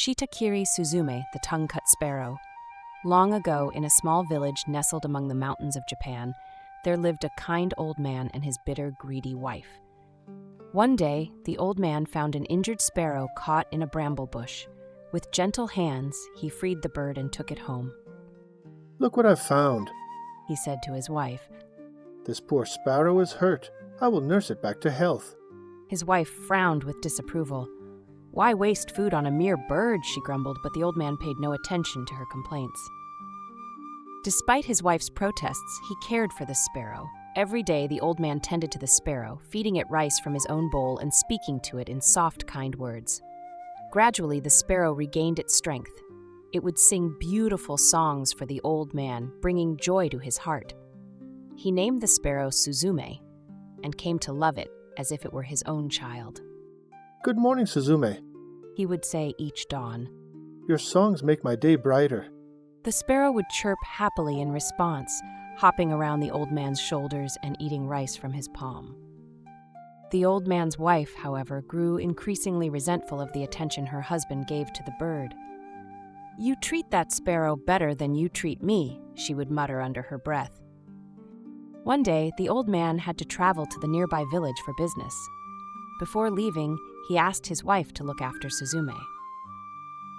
Shitakiri Suzume, the Tongue-Cut Sparrow. Long ago, in a small village nestled among the mountains of Japan, there lived a kind old man and his bitter, greedy wife. One day, the old man found an injured sparrow caught in a bramble bush. With gentle hands, he freed the bird and took it home. "Look what I've found," he said to his wife. "This poor sparrow is hurt. I will nurse it back to health." His wife frowned with disapproval. Why waste food on a mere bird, she grumbled, but the old man paid no attention to her complaints. Despite his wife's protests, he cared for the sparrow. Every day, the old man tended to the sparrow, feeding it rice from his own bowl and speaking to it in soft, kind words. Gradually, the sparrow regained its strength. It would sing beautiful songs for the old man, bringing joy to his heart. He named the sparrow Suzume and came to love it as if it were his own child. "Good morning, Suzume. He would say each dawn. Your songs make my day brighter." The sparrow would chirp happily in response, hopping around the old man's shoulders and eating rice from his palm. The old man's wife, however, grew increasingly resentful of the attention her husband gave to the bird. "You treat that sparrow better than you treat me," she would mutter under her breath. One day, the old man had to travel to the nearby village for business. Before leaving, he asked his wife to look after Suzume.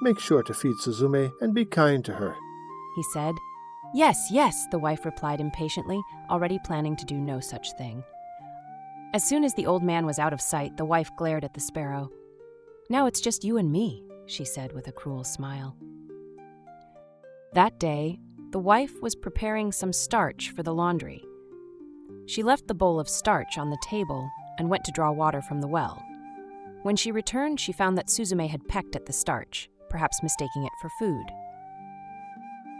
"Make sure to feed Suzume and be kind to her," he said. "Yes, yes," the wife replied impatiently, already planning to do no such thing. As soon as the old man was out of sight, the wife glared at the sparrow. "Now it's just you and me," she said with a cruel smile. That day, the wife was preparing some starch for the laundry. She left the bowl of starch on the table and went to draw water from the well. When she returned, she found that Suzume had pecked at the starch, perhaps mistaking it for food.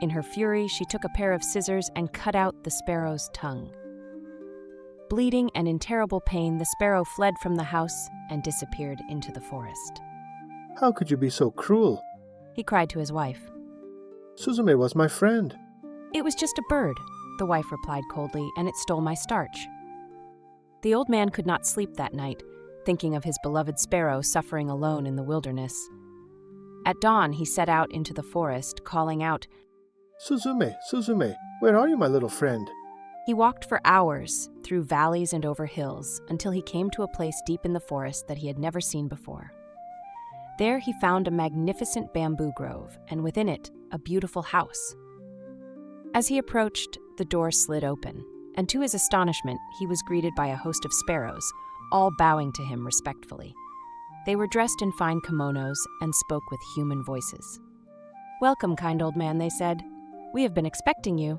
In her fury, she took a pair of scissors and cut out the sparrow's tongue. Bleeding and in terrible pain, the sparrow fled from the house and disappeared into the forest. "How could you be so cruel?" he cried to his wife. "Suzume was my friend." "It was just a bird," the wife replied coldly, "and it stole my starch." The old man could not sleep that night, thinking of his beloved sparrow suffering alone in the wilderness. At dawn, he set out into the forest, calling out, "Suzume, Suzume, where are you, my little friend?" He walked for hours, through valleys and over hills, until he came to a place deep in the forest that he had never seen before. There he found a magnificent bamboo grove, and within it, a beautiful house. As he approached, the door slid open, and to his astonishment, he was greeted by a host of sparrows, all bowing to him respectfully. They were dressed in fine kimonos and spoke with human voices. "Welcome, kind old man," they said. "We have been expecting you."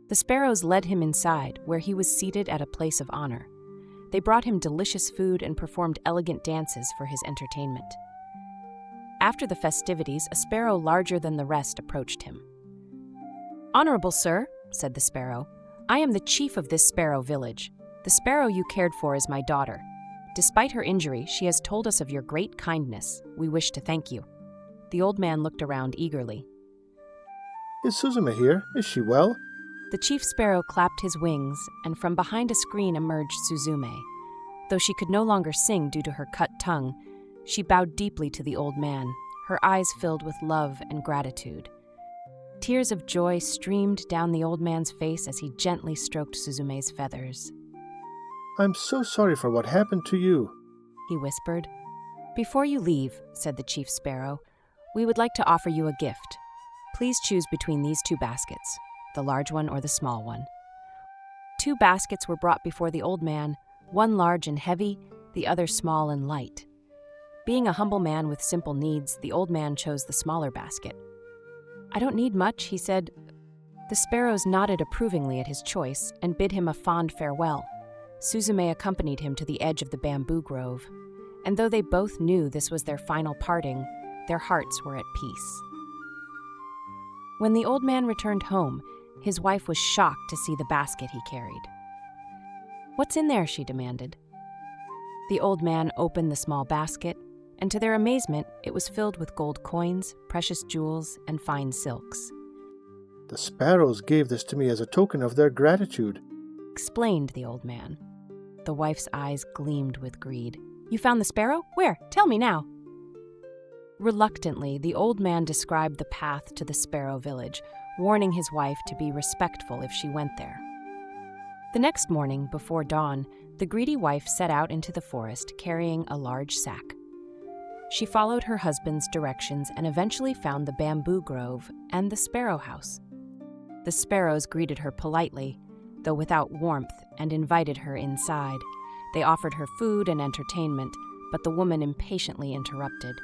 The sparrows led him inside, where he was seated at a place of honor. They brought him delicious food and performed elegant dances for his entertainment. After the festivities, a sparrow larger than the rest approached him. "Honorable sir," said the sparrow, "I am the chief of this sparrow village. The sparrow you cared for is my daughter. Despite her injury, she has told us of your great kindness. We wish to thank you." The old man looked around eagerly. "Is Suzume here? Is she well?" The chief sparrow clapped his wings, and from behind a screen emerged Suzume. Though she could no longer sing due to her cut tongue, she bowed deeply to the old man, her eyes filled with love and gratitude. Tears of joy streamed down the old man's face as he gently stroked Suzume's feathers. "I'm so sorry for what happened to you," he whispered. "Before you leave," said the chief sparrow, "we would like to offer you a gift. Please choose between these two baskets, the large one or the small one." 2 baskets were brought before the old man, one large and heavy, the other small and light. Being a humble man with simple needs, the old man chose the smaller basket. "I don't need much," he said. The sparrows nodded approvingly at his choice and bid him a fond farewell. Suzume accompanied him to the edge of the bamboo grove, and though they both knew this was their final parting, their hearts were at peace. When the old man returned home, his wife was shocked to see the basket he carried. "What's in there?" she demanded. The old man opened the small basket, and to their amazement, it was filled with gold coins, precious jewels, and fine silks. "The sparrows gave this to me as a token of their gratitude," explained the old man. The wife's eyes gleamed with greed. "You found the sparrow? Where? Tell me now." Reluctantly, the old man described the path to the sparrow village, warning his wife to be respectful if she went there. The next morning, before dawn, the greedy wife set out into the forest carrying a large sack. She followed her husband's directions and eventually found the bamboo grove and the sparrow house. The sparrows greeted her politely, though without warmth, and invited her inside. They offered her food and entertainment, but the woman impatiently interrupted.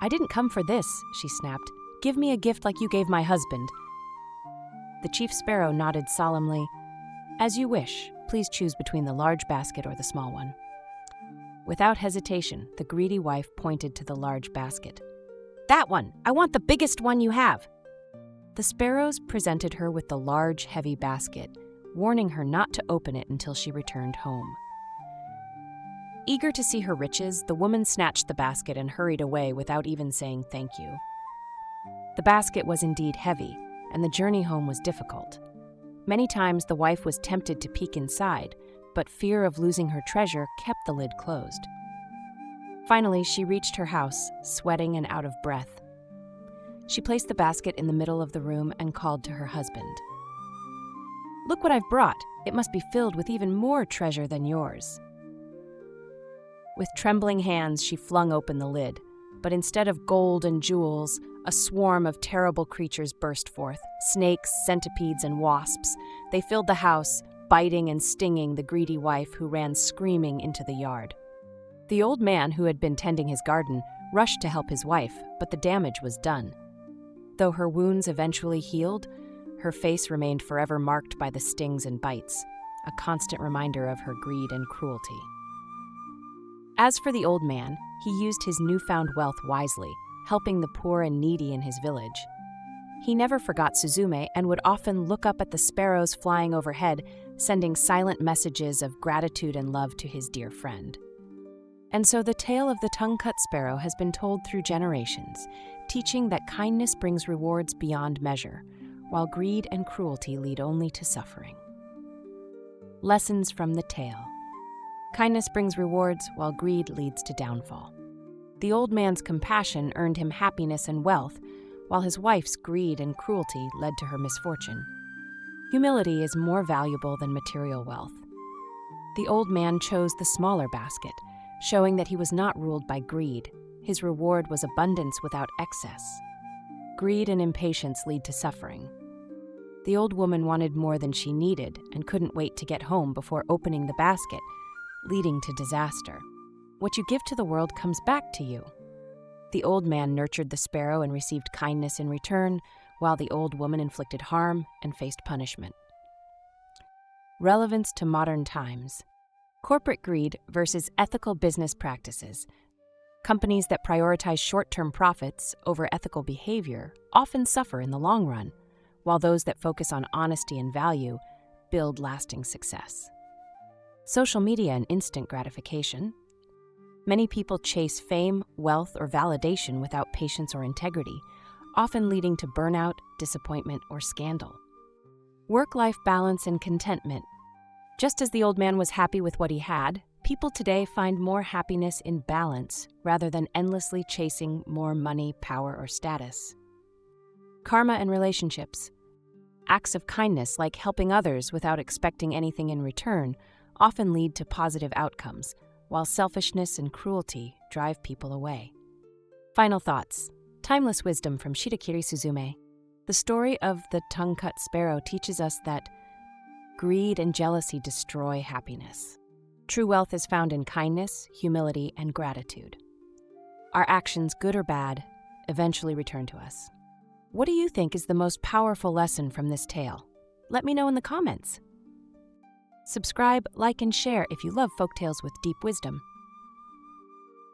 "I didn't come for this," she snapped. "Give me a gift like you gave my husband." The chief sparrow nodded solemnly. "As you wish. Please choose between the large basket or the small one." Without hesitation, the greedy wife pointed to the large basket. "That one! I want the biggest one you have!" The sparrows presented her with the large, heavy basket, warning her not to open it until she returned home. Eager to see her riches, the woman snatched the basket and hurried away without even saying thank you. The basket was indeed heavy, and the journey home was difficult. Many times the wife was tempted to peek inside, but fear of losing her treasure kept the lid closed. Finally, she reached her house, sweating and out of breath. She placed the basket in the middle of the room and called to her husband. "Look what I've brought. It must be filled with even more treasure than yours." With trembling hands, she flung open the lid, but instead of gold and jewels, a swarm of terrible creatures burst forth. Snakes, centipedes, and wasps. They filled the house, biting and stinging the greedy wife who ran screaming into the yard. The old man, who had been tending his garden, rushed to help his wife, but the damage was done. Though her wounds eventually healed, her face remained forever marked by the stings and bites, a constant reminder of her greed and cruelty. As for the old man, he used his newfound wealth wisely, helping the poor and needy in his village. He never forgot Suzume and would often look up at the sparrows flying overhead, sending silent messages of gratitude and love to his dear friend. And so the tale of the Tongue-Cut Sparrow has been told through generations, teaching that kindness brings rewards beyond measure, while greed and cruelty lead only to suffering. Lessons from the tale. Kindness brings rewards, while greed leads to downfall. The old man's compassion earned him happiness and wealth, while his wife's greed and cruelty led to her misfortune. Humility is more valuable than material wealth. The old man chose the smaller basket, showing that he was not ruled by greed. His reward was abundance without excess. Greed and impatience lead to suffering. The old woman wanted more than she needed and couldn't wait to get home before opening the basket, leading to disaster. What you give to the world comes back to you. The old man nurtured the sparrow and received kindness in return, while the old woman inflicted harm and faced punishment. Relevance to modern times. Corporate greed versus ethical business practices. Companies that prioritize short-term profits over ethical behavior often suffer in the long run, while those that focus on honesty and value build lasting success. Social media and instant gratification. Many people chase fame, wealth, or validation without patience or integrity, often leading to burnout, disappointment, or scandal. Work-life balance and contentment. Just as the old man was happy with what he had, people today find more happiness in balance rather than endlessly chasing more money, power, or status. Karma and relationships. Acts of kindness, like helping others without expecting anything in return, often lead to positive outcomes, while selfishness and cruelty drive people away. Final thoughts. Timeless wisdom from Shitakiri Suzume. The story of the Tongue-Cut Sparrow teaches us that greed and jealousy destroy happiness. True wealth is found in kindness, humility, and gratitude. Our actions, good or bad, eventually return to us. What do you think is the most powerful lesson from this tale? Let me know in the comments. Subscribe, like, and share if you love folktales with deep wisdom.